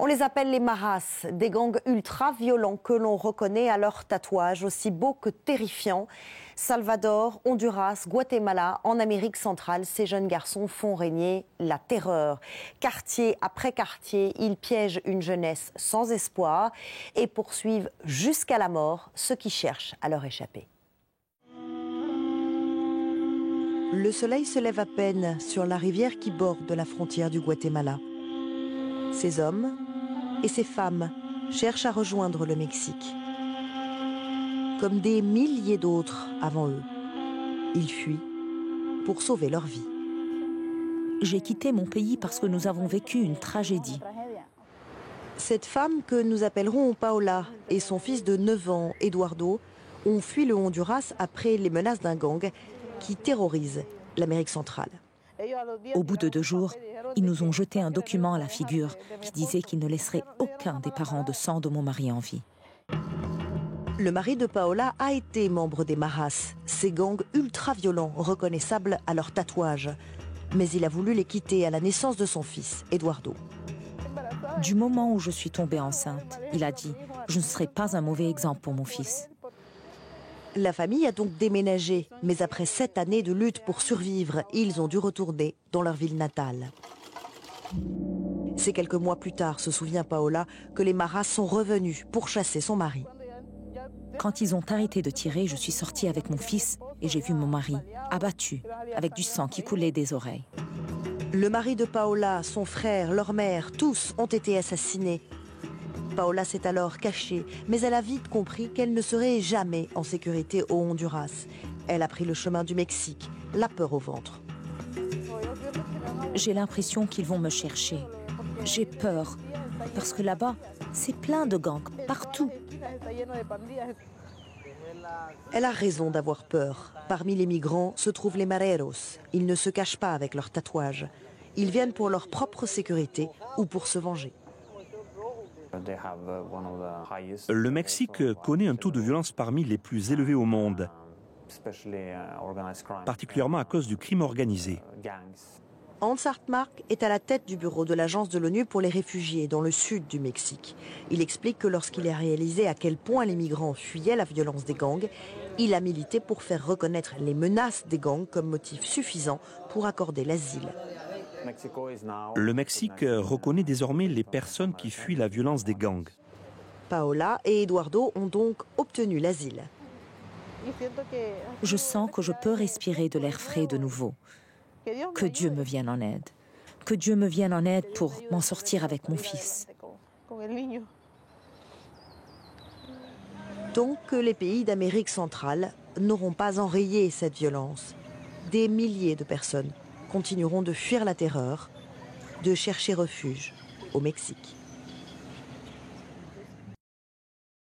On les appelle les maras, des gangs ultra-violents que l'on reconnaît à leurs tatouages, aussi beaux que terrifiants. Salvador, Honduras, Guatemala, en Amérique centrale, ces jeunes garçons font régner la terreur. Quartier après quartier, ils piègent une jeunesse sans espoir et poursuivent jusqu'à la mort ceux qui cherchent à leur échapper. Le soleil se lève à peine sur la rivière qui borde la frontière du Guatemala. Ces hommes et ces femmes cherchent à rejoindre le Mexique. Comme des milliers d'autres avant eux, ils fuient pour sauver leur vie. J'ai quitté mon pays parce que nous avons vécu une tragédie. Cette femme que nous appellerons Paola et son fils de 9 ans, Eduardo, ont fui le Honduras après les menaces d'un gang qui terrorise l'Amérique centrale. Au bout de 2 jours, ils nous ont jeté un document à la figure qui disait qu'ils ne laisseraient aucun des parents de sang de mon mari en vie. Le mari de Paola a été membre des maras, ces gangs ultra-violents reconnaissables à leurs tatouages. Mais il a voulu les quitter à la naissance de son fils, Eduardo. Du moment où je suis tombée enceinte, il a dit « Je ne serai pas un mauvais exemple pour mon fils ». La famille a donc déménagé, mais après 7 années de lutte pour survivre, ils ont dû retourner dans leur ville natale. C'est quelques mois plus tard, se souvient Paola, que les maras sont revenus pour chasser son mari. Quand ils ont arrêté de tirer, je suis sortie avec mon fils et j'ai vu mon mari abattu, avec du sang qui coulait des oreilles. Le mari de Paola, son frère, leur mère, tous ont été assassinés. Paola s'est alors cachée, mais elle a vite compris qu'elle ne serait jamais en sécurité au Honduras. Elle a pris le chemin du Mexique, la peur au ventre. J'ai l'impression qu'ils vont me chercher. J'ai peur, parce que là-bas, c'est plein de gangs, partout. Elle a raison d'avoir peur. Parmi les migrants se trouvent les mareros. Ils ne se cachent pas avec leurs tatouages. Ils viennent pour leur propre sécurité ou pour se venger. Le Mexique connaît un taux de violence parmi les plus élevés au monde, particulièrement à cause du crime organisé. Hans Hartmark est à la tête du bureau de l'Agence de l'ONU pour les réfugiés dans le sud du Mexique. Il explique que lorsqu'il a réalisé à quel point les migrants fuyaient la violence des gangs, il a milité pour faire reconnaître les menaces des gangs comme motif suffisant pour accorder l'asile. Le Mexique reconnaît désormais les personnes qui fuient la violence des gangs. Paola et Eduardo ont donc obtenu l'asile. Je sens que je peux respirer de l'air frais de nouveau. Que Dieu me vienne en aide. Que Dieu me vienne en aide pour m'en sortir avec mon fils. Tant que les pays d'Amérique centrale n'auront pas enrayé cette violence, des milliers de personnes continueront de fuir la terreur, de chercher refuge au Mexique.